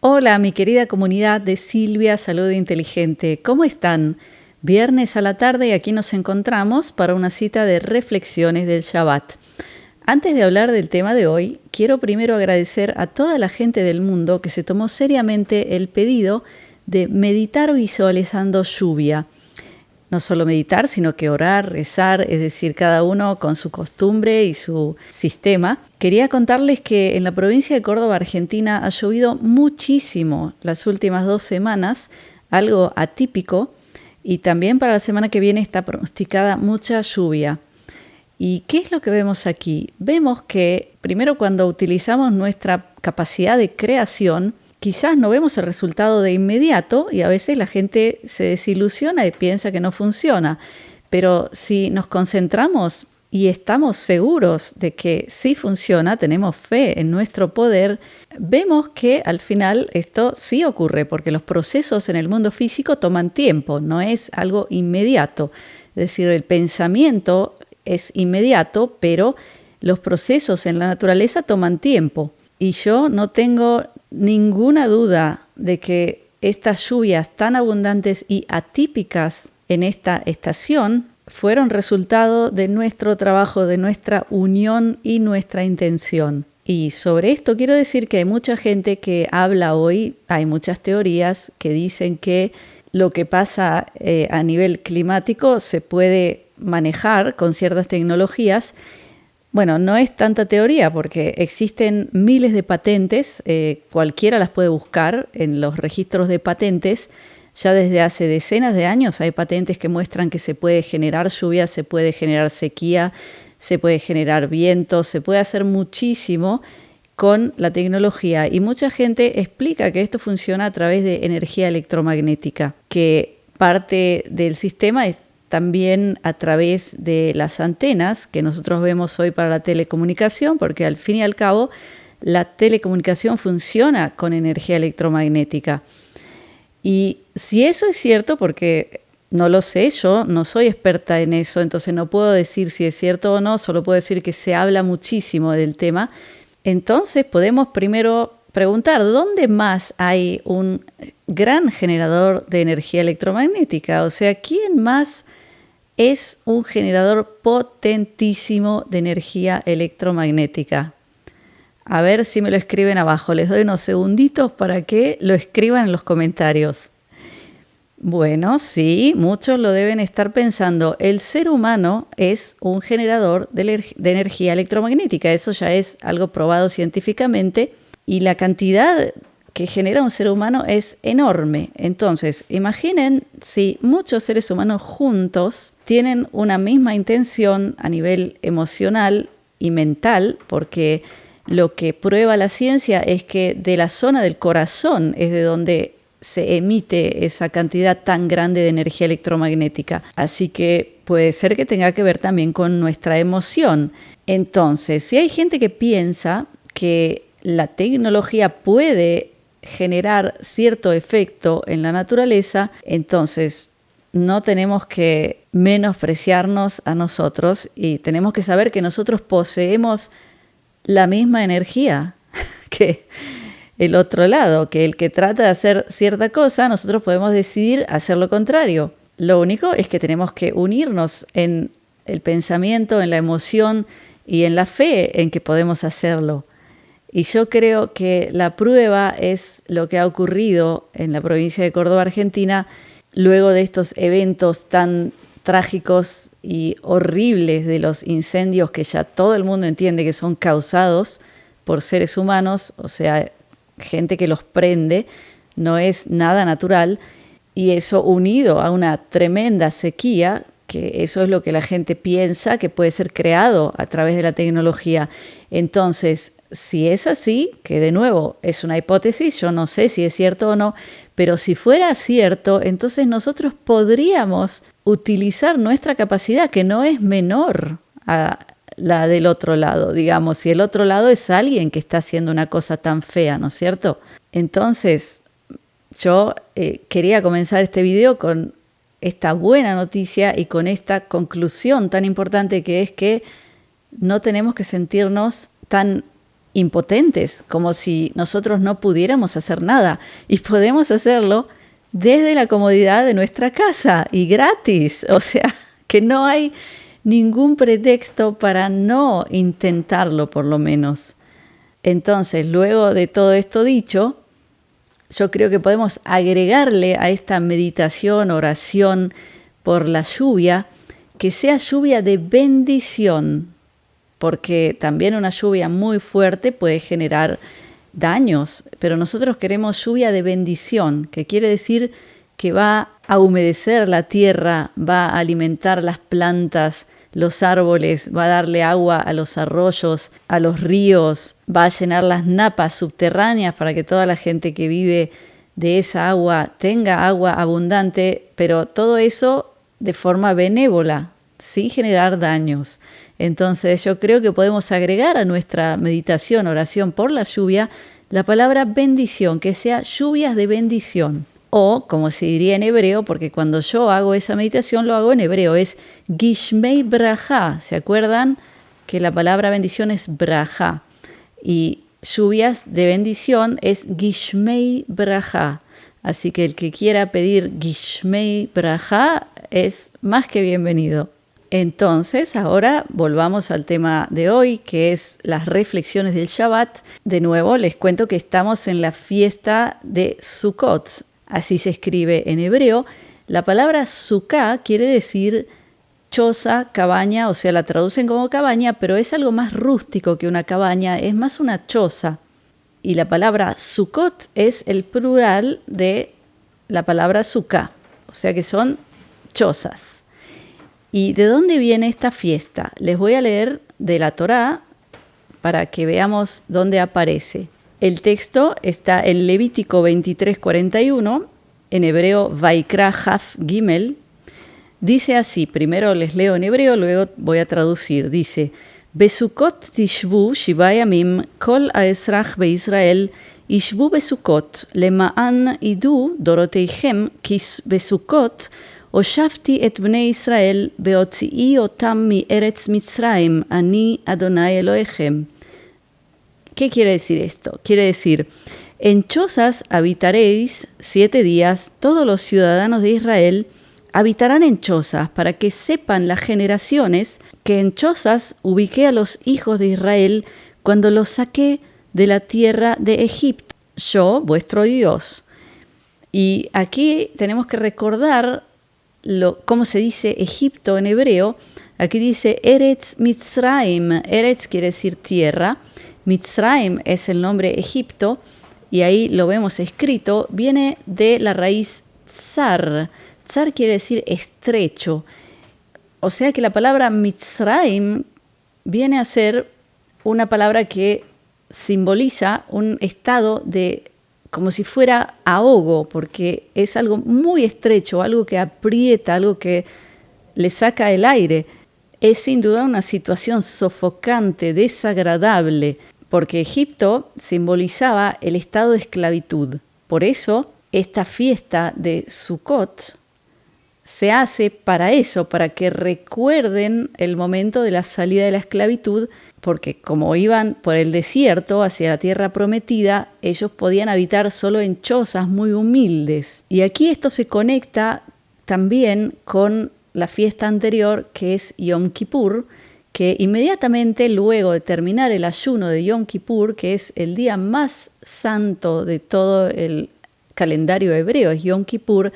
Hola, mi querida comunidad de Silvia Salud Inteligente. ¿Cómo están? Viernes a la tarde y aquí nos encontramos para una cita de reflexiones del Shabbat. Antes de hablar del tema de hoy, quiero primero agradecer a toda la gente del mundo que se tomó seriamente el pedido de meditar visualizando lluvia. No solo meditar, sino que orar, rezar, es decir, cada uno con su costumbre y su sistema. Quería contarles que en la provincia de Córdoba, Argentina, ha llovido muchísimo las últimas 2 semanas, algo atípico, y también para la semana que viene está pronosticada mucha lluvia. ¿Y qué es lo que vemos aquí? Vemos que primero cuando utilizamos nuestra capacidad de creación, quizás no vemos el resultado de inmediato y a veces la gente se desilusiona y piensa que no funciona. Pero si nos concentramos y estamos seguros de que sí funciona, tenemos fe en nuestro poder, vemos que al final esto sí ocurre, porque los procesos en el mundo físico toman tiempo, no es algo inmediato. Es decir, el pensamiento es inmediato, pero los procesos en la naturaleza toman tiempo. Y yo no tengo ninguna duda de que estas lluvias tan abundantes y atípicas en esta estación fueron resultado de nuestro trabajo, de nuestra unión y nuestra intención. Y sobre esto quiero decir que hay mucha gente que habla hoy, hay muchas teorías que dicen que lo que pasa a nivel climático se puede manejar con ciertas tecnologías. Bueno, no es tanta teoría porque existen miles de patentes, cualquiera las puede buscar en los registros de patentes. Ya desde hace decenas de años hay patentes que muestran que se puede generar lluvia, se puede generar sequía, se puede generar viento, se puede hacer muchísimo con la tecnología. Y mucha gente explica que esto funciona a través de energía electromagnética, que parte del sistema es también a través de las antenas que nosotros vemos hoy para la telecomunicación, porque al fin y al cabo la telecomunicación funciona con energía electromagnética. Y si eso es cierto, porque no lo sé, yo no soy experta en eso, entonces no puedo decir si es cierto o no, solo puedo decir que se habla muchísimo del tema. Entonces podemos primero preguntar, ¿dónde más hay un gran generador de energía electromagnética? O sea, ¿quién más es un generador potentísimo de energía electromagnética? A ver si me lo escriben abajo. Les doy unos segunditos para que lo escriban en los comentarios. Bueno, sí, muchos lo deben estar pensando. El ser humano es un generador de energía electromagnética. Eso ya es algo probado científicamente. Y la cantidad que genera un ser humano es enorme. Entonces, imaginen si muchos seres humanos juntos tienen una misma intención a nivel emocional y mental, porque lo que prueba la ciencia es que de la zona del corazón es de donde se emite esa cantidad tan grande de energía electromagnética. Así que puede ser que tenga que ver también con nuestra emoción. Entonces, si hay gente que piensa que la tecnología puede generar cierto efecto en la naturaleza, entonces no tenemos que menospreciarnos a nosotros y tenemos que saber que nosotros poseemos la misma energía que el otro lado, que el que trata de hacer cierta cosa, nosotros podemos decidir hacer lo contrario. Lo único es que tenemos que unirnos en el pensamiento, en la emoción y en la fe en que podemos hacerlo. Y yo creo que la prueba es lo que ha ocurrido en la provincia de Córdoba, Argentina, luego de estos eventos tan trágicos y horribles de los incendios que ya todo el mundo entiende que son causados por seres humanos, o sea, gente que los prende, no es nada natural, y eso unido a una tremenda sequía, que eso es lo que la gente piensa que puede ser creado a través de la tecnología. Entonces, si es así, que de nuevo es una hipótesis, yo no sé si es cierto o no, pero si fuera cierto, entonces nosotros podríamos utilizar nuestra capacidad, que no es menor a la del otro lado, digamos, si el otro lado es alguien que está haciendo una cosa tan fea, ¿no es cierto? Entonces, yo quería comenzar este video con esta buena noticia y con esta conclusión tan importante que es que no tenemos que sentirnos tan impotentes, como si nosotros no pudiéramos hacer nada. Y podemos hacerlo desde la comodidad de nuestra casa y gratis. O sea, que no hay ningún pretexto para no intentarlo, por lo menos. Entonces, luego de todo esto dicho, yo creo que podemos agregarle a esta meditación, oración por la lluvia, que sea lluvia de bendición, porque también una lluvia muy fuerte puede generar daños, pero nosotros queremos lluvia de bendición, que quiere decir que va a humedecer la tierra, va a alimentar las plantas, los árboles, va a darle agua a los arroyos, a los ríos, va a llenar las napas subterráneas para que toda la gente que vive de esa agua tenga agua abundante, pero todo eso de forma benévola, sin generar daños. Entonces yo creo que podemos agregar a nuestra meditación, oración por la lluvia, la palabra bendición, que sea lluvias de bendición. O, como se diría en hebreo, porque cuando yo hago esa meditación lo hago en hebreo, es Gishmei Braja. ¿Se acuerdan que la palabra bendición es Braja? Y lluvias de bendición es Gishmei Braja. Así que el que quiera pedir Gishmei Braja es más que bienvenido. Entonces, ahora volvamos al tema de hoy, que es las reflexiones del Shabbat. De nuevo, les cuento que estamos en la fiesta de Sukkot. Así se escribe en hebreo. La palabra Sukkah quiere decir choza, cabaña, o sea, la traducen como cabaña, pero es algo más rústico que una cabaña, es más una choza. Y la palabra Sukkot es el plural de la palabra Sukkah, o sea que son chozas. ¿Y de dónde viene esta fiesta? Les voy a leer de la Torá para que veamos dónde aparece. El texto está en Levítico 23:41, en hebreo Vaikra Haf Gimel. Dice así, primero les leo en hebreo, luego voy a traducir. Dice, Besukot tishvu shiva yamim kol haezrach beIsrael yishvu besukot lema'an idu doroteichem kis besukot הושבתי את בני ישראל בהוציאי אותם מארץ מצרים, אני אדוני אלוהיכם. ¿Qué quiere decir esto? Quiere decir, en chozas habitaréis 7 días, todos los ciudadanos de Israel habitarán en chozas, para que sepan las generaciones que en chozas ubiqué a los hijos de Israel cuando los saqué de la tierra de Egipto, yo, vuestro Dios. Y aquí tenemos que recordar cómo se dice Egipto en hebreo. Aquí dice Eretz Mitzrayim. Eretz quiere decir tierra. Mitzrayim es el nombre Egipto. Y ahí lo vemos escrito. Viene de la raíz tzar. Tzar quiere decir estrecho. O sea que la palabra Mitzrayim viene a ser una palabra que simboliza un estado de como si fuera ahogo, porque es algo muy estrecho, algo que aprieta, algo que le saca el aire. Es sin duda una situación sofocante, desagradable, porque Egipto simbolizaba el estado de esclavitud. Por eso, esta fiesta de Sukkot se hace para eso, para que recuerden el momento de la salida de la esclavitud, porque como iban por el desierto hacia la tierra prometida, ellos podían habitar solo en chozas muy humildes. Y aquí esto se conecta también con la fiesta anterior, que es Yom Kippur, que inmediatamente luego de terminar el ayuno de Yom Kippur, que es el día más santo de todo el calendario hebreo, es Yom Kippur.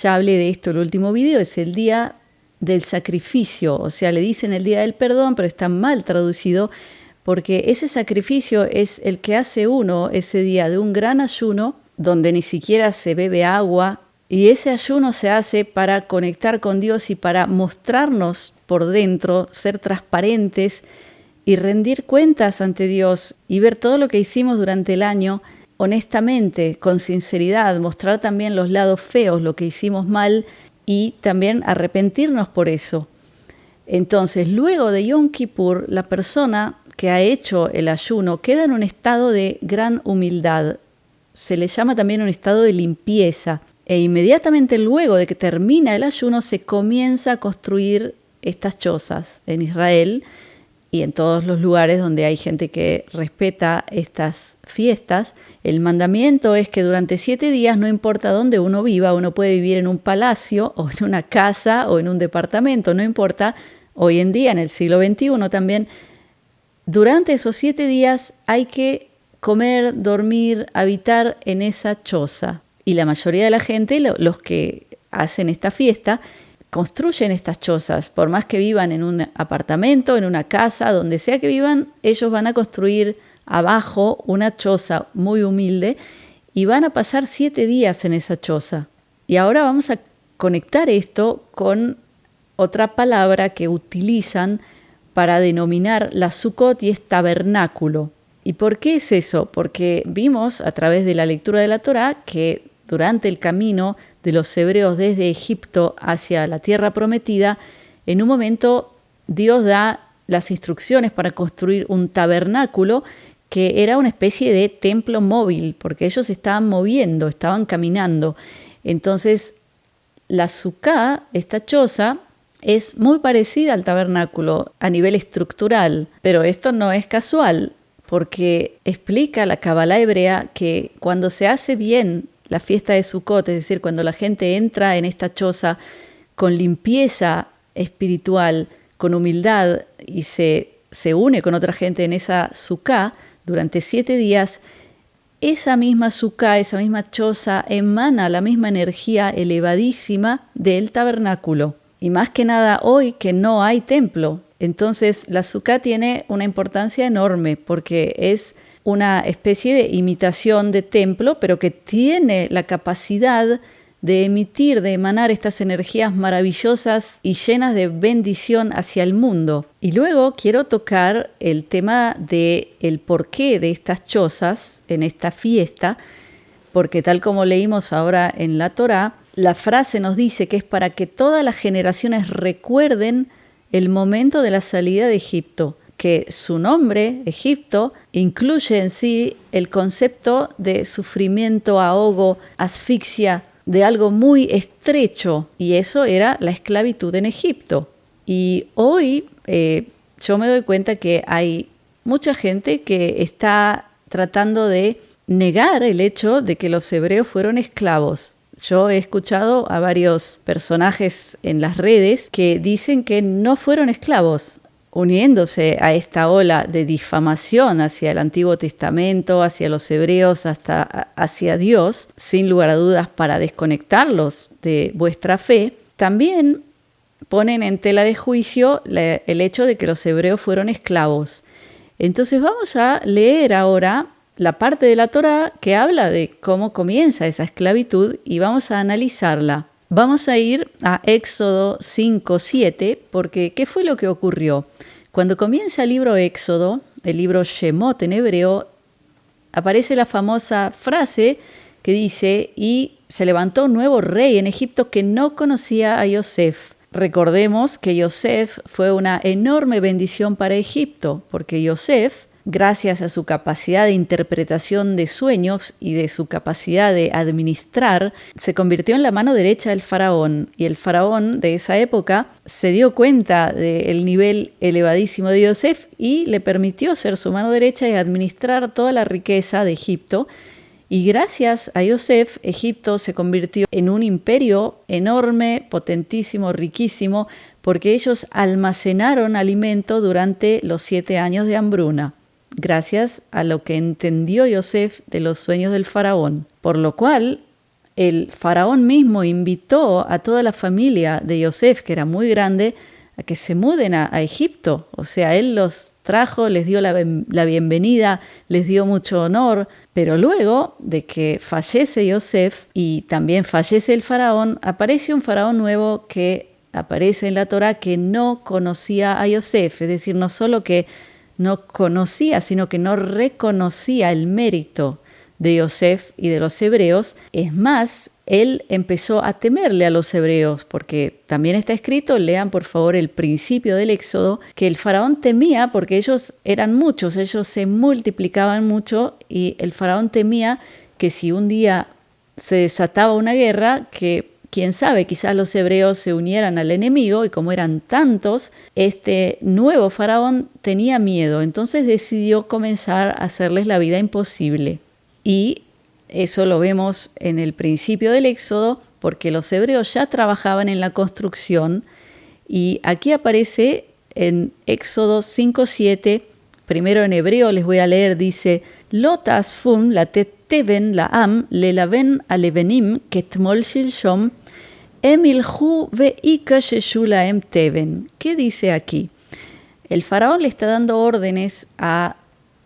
Ya hablé de esto en el último video, es el día del sacrificio, o sea, le dicen el día del perdón, pero está mal traducido, porque ese sacrificio es el que hace uno ese día de un gran ayuno, donde ni siquiera se bebe agua, y ese ayuno se hace para conectar con Dios y para mostrarnos por dentro, ser transparentes y rendir cuentas ante Dios y ver todo lo que hicimos durante el año honestamente, con sinceridad, mostrar también los lados feos, lo que hicimos mal y también arrepentirnos por eso. Entonces, luego de Yom Kippur, la persona que ha hecho el ayuno queda en un estado de gran humildad. Se le llama también un estado de limpieza. E inmediatamente luego de que termina el ayuno, se comienza a construir estas chozas en Israel. y en todos los lugares donde hay gente que respeta estas fiestas, el mandamiento es que durante 7 días, no importa dónde uno viva, uno puede vivir en un palacio o en una casa o en un departamento, no importa, hoy en día, en el siglo XXI también, durante esos 7 días hay que comer, dormir, habitar en esa choza. Y la mayoría de la gente, los que hacen esta fiesta, construyen estas chozas. Por más que vivan en un apartamento, en una casa, donde sea que vivan, ellos van a construir abajo una choza muy humilde y van a pasar 7 días en esa choza. Y ahora vamos a conectar esto con otra palabra que utilizan para denominar la Sukkot y es tabernáculo. ¿Y por qué es eso? Porque vimos a través de la lectura de la Torá que durante el camino de los hebreos desde Egipto hacia la tierra prometida, en un momento Dios da las instrucciones para construir un tabernáculo que era una especie de templo móvil, porque ellos estaban moviendo, estaban caminando. Entonces, la Sukkah, esta choza, es muy parecida al tabernáculo a nivel estructural, pero esto no es casual, porque explica la Kabbalah hebrea que cuando se hace bien la fiesta de Sukkot, es decir, cuando la gente entra en esta choza con limpieza espiritual, con humildad y se une con otra gente en esa Sukkah durante 7 días, esa misma Sukkah, esa misma choza emana la misma energía elevadísima del tabernáculo. Y más que nada hoy que no hay templo. Entonces la Sukkah tiene una importancia enorme porque es una especie de imitación de templo, pero que tiene la capacidad de emitir, de emanar estas energías maravillosas y llenas de bendición hacia el mundo. Y luego quiero tocar el tema del porqué de estas chozas en esta fiesta, porque tal como leímos ahora en la Torá, la frase nos dice que es para que todas las generaciones recuerden el momento de la salida de Egipto, que su nombre, Egipto, incluye en sí el concepto de sufrimiento, ahogo, asfixia, de algo muy estrecho, y eso era la esclavitud en Egipto. Y hoy yo me doy cuenta que hay mucha gente que está tratando de negar el hecho de que los hebreos fueron esclavos. Yo he escuchado a varios personajes en las redes que dicen que no fueron esclavos, uniéndose a esta ola de difamación hacia el Antiguo Testamento, hacia los hebreos, hasta hacia Dios, sin lugar a dudas para desconectarlos de vuestra fe. También ponen en tela de juicio el hecho de que los hebreos fueron esclavos. Entonces vamos a leer ahora la parte de la Torá que habla de cómo comienza esa esclavitud y vamos a analizarla. Vamos a ir a Éxodo 5:7 porque ¿qué fue lo que ocurrió? Cuando comienza el libro Éxodo, el libro Shemot en hebreo, aparece la famosa frase que dice: y se levantó un nuevo rey en Egipto que no conocía a Yosef. Recordemos que Yosef fue una enorme bendición para Egipto, porque Yosef, gracias a su capacidad de interpretación de sueños y de su capacidad de administrar, se convirtió en la mano derecha del faraón. Y el faraón de esa época se dio cuenta del nivel elevadísimo de Yosef y le permitió ser su mano derecha y administrar toda la riqueza de Egipto. Y gracias a Yosef, Egipto se convirtió en un imperio enorme, potentísimo, riquísimo, porque ellos almacenaron alimento durante los 7 años de hambruna, gracias a lo que entendió Yosef de los sueños del faraón. Por lo cual, el faraón mismo invitó a toda la familia de Yosef, que era muy grande, a que se muden a Egipto. O sea, él los trajo, les dio la bienvenida, les dio mucho honor, pero luego de que fallece Yosef y también fallece el faraón, aparece un faraón nuevo que aparece en la Torá que no conocía a Yosef, es decir, no solo que no conocía, sino que no reconocía el mérito de Yosef y de los hebreos. Es más, él empezó a temerle a los hebreos, porque también está escrito, lean por favor el principio del Éxodo, que el faraón temía porque ellos eran muchos, ellos se multiplicaban mucho y el faraón temía que si un día se desataba una guerra, que quién sabe, quizás los hebreos se unieran al enemigo y como eran tantos, este nuevo faraón tenía miedo, entonces decidió comenzar a hacerles la vida imposible. Y eso lo vemos en el principio del Éxodo, porque los hebreos ya trabajaban en la construcción y aquí aparece en Éxodo 5:7, primero en hebreo les voy a leer, dice: Lo tasfum la teven la am le laven alevenim ketmol shilshom emilhu veika sheshulaem teven. ¿Qué dice aquí? El faraón le está dando órdenes a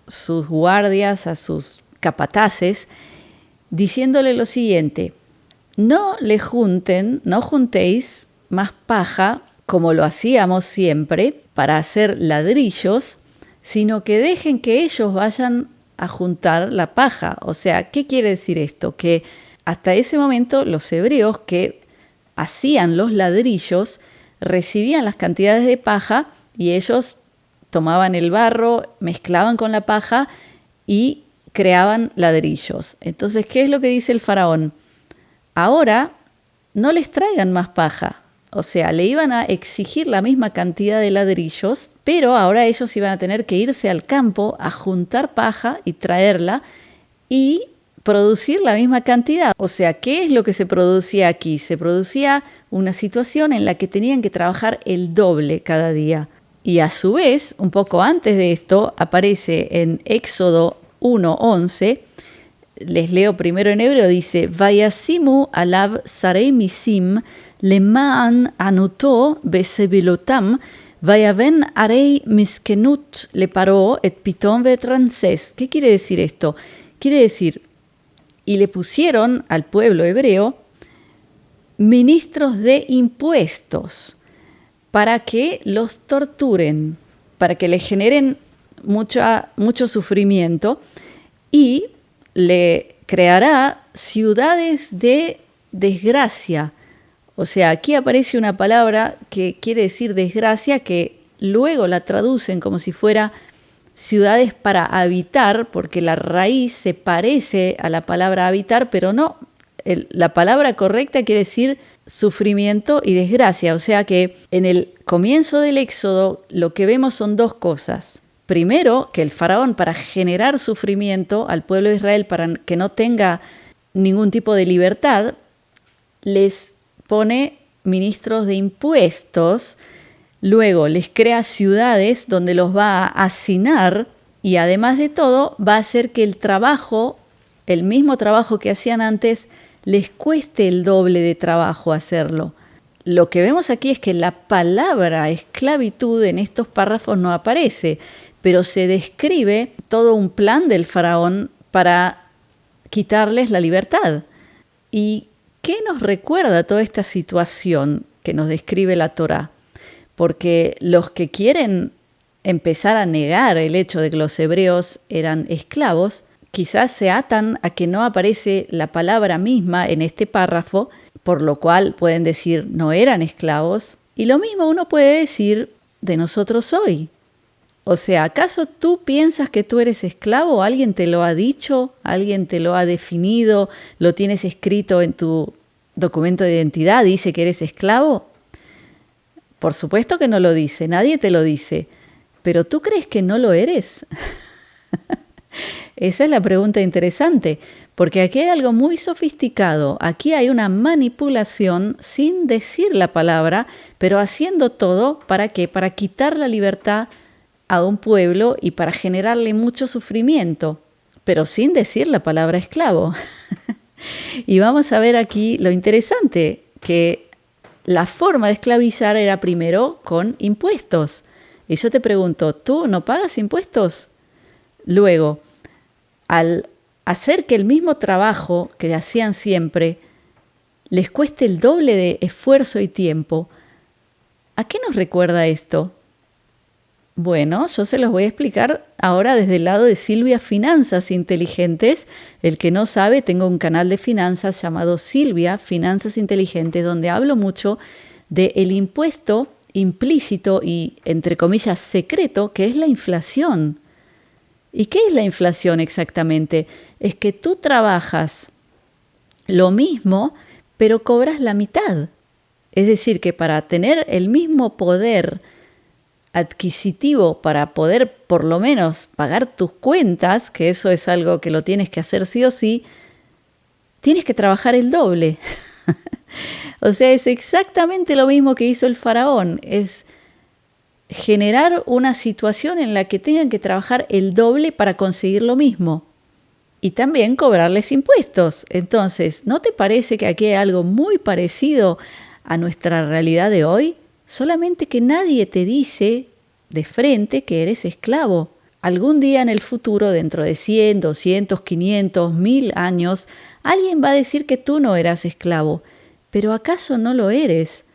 sus guardias, a sus capataces, diciéndole lo siguiente: no juntéis más paja como lo hacíamos siempre para hacer ladrillos, sino que dejen que ellos vayan a juntar la paja. O sea, ¿qué quiere decir esto? Que hasta ese momento los hebreos que hacían los ladrillos recibían las cantidades de paja y ellos tomaban el barro, mezclaban con la paja y creaban ladrillos. Entonces, ¿qué es lo que dice el faraón? Ahora no les traigan más paja. O sea, le iban a exigir la misma cantidad de ladrillos, pero ahora ellos iban a tener que irse al campo a juntar paja y traerla y producir la misma cantidad. O sea, ¿qué es lo que se producía aquí? Se producía una situación en la que tenían que trabajar el doble cada día. Y a su vez, un poco antes de esto, aparece en Éxodo 1:11, les leo primero en hebreo, dice: Vayasimu alav sarei misim lemaan anuto besebilotam vayaven arei miskenut le paró et pitom vet Ramsés. ¿Qué quiere decir esto? Quiere decir, y le pusieron al pueblo hebreo ministros de impuestos para que los torturen, para que les generen mucho sufrimiento, y le creará ciudades de desgracia. O sea, aquí aparece una palabra que quiere decir desgracia, que luego la traducen como si fuera ciudades para habitar, porque la raíz se parece a la palabra habitar, pero no. La palabra correcta quiere decir sufrimiento y desgracia. O sea que en el comienzo del Éxodo lo que vemos son dos cosas. Primero, que el faraón, para generar sufrimiento al pueblo de Israel, para que no tenga ningún tipo de libertad, les pone ministros de impuestos, luego les crea ciudades donde los va a hacinar y además de todo va a hacer que el trabajo, el mismo trabajo que hacían antes, les cueste el doble de trabajo hacerlo. Lo que vemos aquí es que la palabra esclavitud en estos párrafos no aparece, pero se describe todo un plan del faraón para quitarles la libertad. ¿Y qué nos recuerda toda esta situación que nos describe la Torá? Porque los que quieren empezar a negar el hecho de que los hebreos eran esclavos, quizás se atan a que no aparece la palabra misma en este párrafo, por lo cual pueden decir no eran esclavos. Y lo mismo uno puede decir de nosotros hoy. O sea, ¿acaso tú piensas que tú eres esclavo? ¿Alguien te lo ha dicho? ¿Alguien te lo ha definido? ¿Lo tienes escrito en tu documento de identidad? ¿Dice que eres esclavo? Por supuesto que no lo dice, nadie te lo dice. ¿Pero tú crees que no lo eres? Esa es la pregunta interesante, porque aquí hay algo muy sofisticado. Aquí hay una manipulación sin decir la palabra, pero haciendo todo, ¿para qué? Para quitar la libertad a un pueblo y para generarle mucho sufrimiento, pero sin decir la palabra esclavo. Y vamos a ver aquí lo interesante, que la forma de esclavizar era primero con impuestos. Y yo te pregunto, ¿tú no pagas impuestos? Luego, al hacer que el mismo trabajo que hacían siempre les cueste el doble de esfuerzo y tiempo, ¿a qué nos recuerda esto? Bueno, yo se los voy a explicar ahora desde el lado de Silvia Finanzas Inteligentes. El que no sabe, tengo un canal de finanzas llamado Silvia Finanzas Inteligentes, donde hablo mucho del impuesto implícito y, entre comillas, secreto, que es la inflación. ¿Y qué es la inflación exactamente? Es que tú trabajas lo mismo, pero cobras la mitad. Es decir, que para tener el mismo poder adquisitivo, para poder por lo menos pagar tus cuentas, que eso es algo que lo tienes que hacer sí o sí, tienes que trabajar el doble. O sea, es exactamente lo mismo que hizo el faraón, es generar una situación en la que tengan que trabajar el doble para conseguir lo mismo. Y también cobrarles impuestos. Entonces, ¿no te parece que aquí hay algo muy parecido a nuestra realidad de hoy? Solamente que nadie te dice de frente que eres esclavo. Algún día en el futuro, dentro de 100, 200, 500, 1000 años, alguien va a decir que tú no eras esclavo. Pero ¿acaso no lo eres?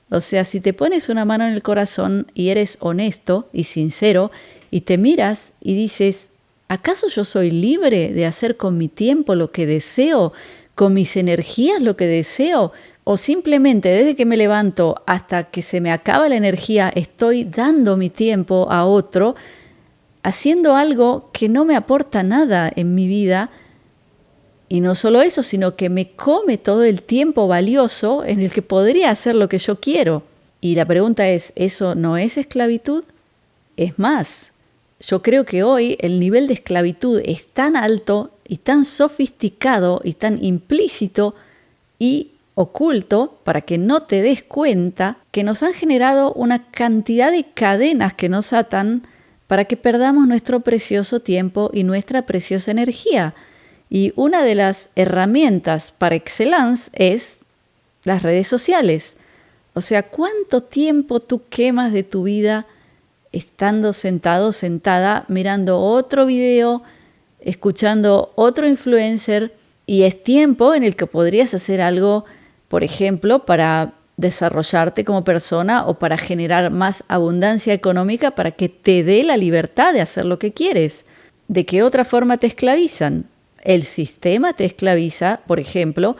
O sea, si te pones una mano en el corazón y eres honesto y sincero y te miras y dices, ¿acaso yo soy libre de hacer con mi tiempo lo que deseo, con mis energías lo que deseo? ¿O simplemente desde que me levanto hasta que se me acaba la energía estoy dando mi tiempo a otro, haciendo algo que no me aporta nada en mi vida? Y no solo eso, sino que me come todo el tiempo valioso en el que podría hacer lo que yo quiero. Y la pregunta es, ¿eso no es esclavitud? Es más, yo creo que hoy el nivel de esclavitud es tan alto y tan sofisticado y tan implícito y oculto para que no te des cuenta que nos han generado una cantidad de cadenas que nos atan para que perdamos nuestro precioso tiempo y nuestra preciosa energía. Y una de las herramientas par excellence es las redes sociales. O sea, ¿cuánto tiempo tú quemas de tu vida estando sentado, sentada, mirando otro video, escuchando otro influencer? Y es tiempo en el que podrías hacer algo, por ejemplo, para desarrollarte como persona o para generar más abundancia económica para que te dé la libertad de hacer lo que quieres. ¿De qué otra forma te esclavizan? El sistema te esclaviza, por ejemplo,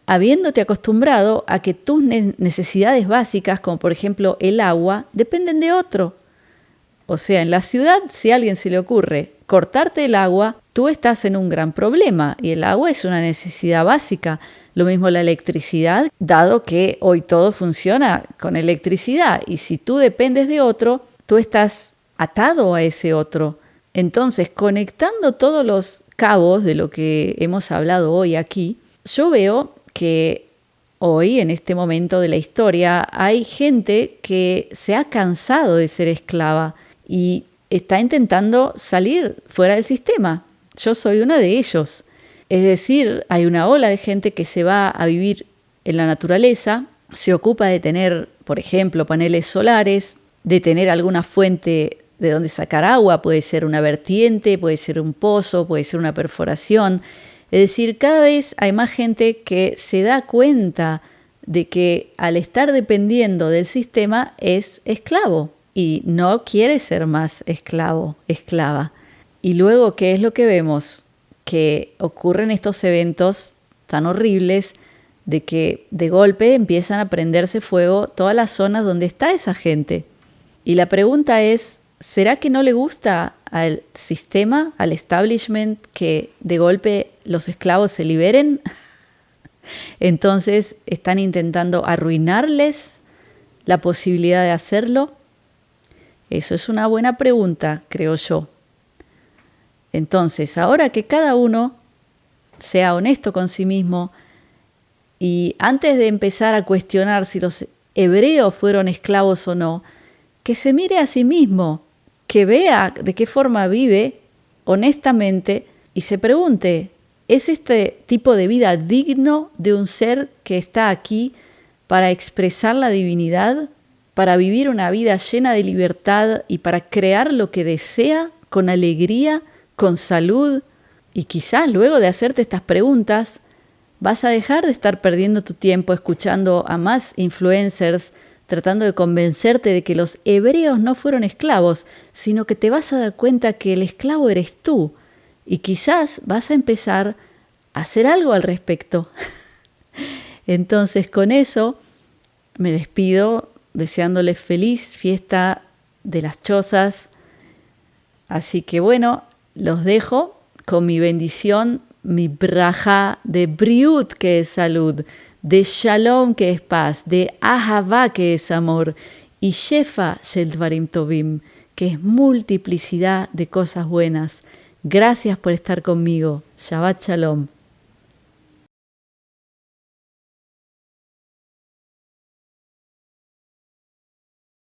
habiéndote acostumbrado a que tus necesidades básicas, como por ejemplo el agua, dependen de otro. O sea, en la ciudad, si a alguien se le ocurre cortarte el agua, tú estás en un gran problema y el agua es una necesidad básica. Lo mismo la electricidad, dado que hoy todo funciona con electricidad y si tú dependes de otro, tú estás atado a ese otro. Entonces, conectando todos los cabos de lo que hemos hablado hoy aquí, yo veo que hoy, en este momento de la historia, hay gente que se ha cansado de ser esclava y está intentando salir fuera del sistema. Yo soy una de ellos. Es decir, hay una ola de gente que se va a vivir en la naturaleza, se ocupa de tener, por ejemplo, paneles solares, de tener alguna fuente de donde sacar agua, puede ser una vertiente, puede ser un pozo, puede ser una perforación. Es decir, cada vez hay más gente que se da cuenta de que al estar dependiendo del sistema es esclavo y no quiere ser más esclavo, esclava. Y luego, ¿qué es lo que vemos? Que ocurren estos eventos tan horribles de que de golpe empiezan a prenderse fuego todas las zonas donde está esa gente. Y la pregunta es, ¿será que no le gusta al sistema, al establishment, que de golpe los esclavos se liberen? Entonces están intentando arruinarles la posibilidad de hacerlo. Eso es una buena pregunta, creo yo. Entonces, ahora que cada uno sea honesto con sí mismo y antes de empezar a cuestionar si los hebreos fueron esclavos o no, que se mire a sí mismo, que vea de qué forma vive honestamente y se pregunte, ¿es este tipo de vida digno de un ser que está aquí para expresar la divinidad, para vivir una vida llena de libertad y para crear lo que desea con alegría, con salud? Y quizás luego de hacerte estas preguntas, vas a dejar de estar perdiendo tu tiempo escuchando a más influencers, tratando de convencerte de que los hebreos no fueron esclavos, sino que te vas a dar cuenta que el esclavo eres tú. Y quizás vas a empezar a hacer algo al respecto. Entonces, con eso me despido deseándoles feliz fiesta de las chozas. Así que bueno, los dejo con mi bendición, mi braja de briut, que es salud, de Shalom, que es paz, de Ahavá, que es amor, y Shefa Shel Dvarim Tovim, que es multiplicidad de cosas buenas. Gracias por estar conmigo. Shabbat Shalom.